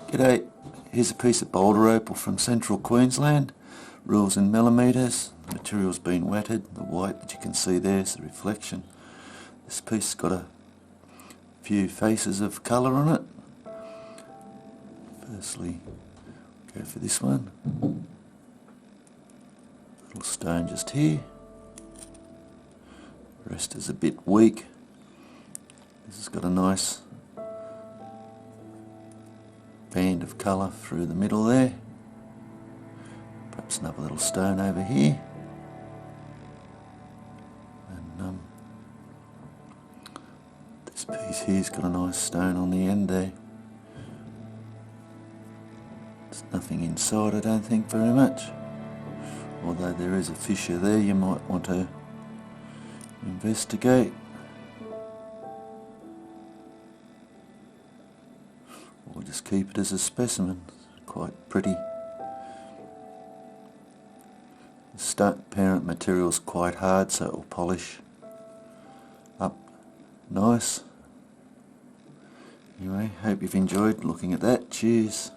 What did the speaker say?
G'day, here's a piece of Boulder Opal from central Queensland, rules in millimetres. The material's been wetted, the white that you can see there is the reflection. This piece's got a few faces of colour on it. Firstly, go for this one. Little stone just here. The rest is a bit weak. This has got a nice band of colour through the middle there. Perhaps another little stone over here. And this piece here's got a nice stone on the end there. There's nothing inside, I don't think, very much. Although there is a fissure there you might want to investigate. Or just keep it as a specimen. It's quite pretty. The parent material is quite hard, so it will polish up nice. Anyway, hope you've enjoyed looking at that. Cheers.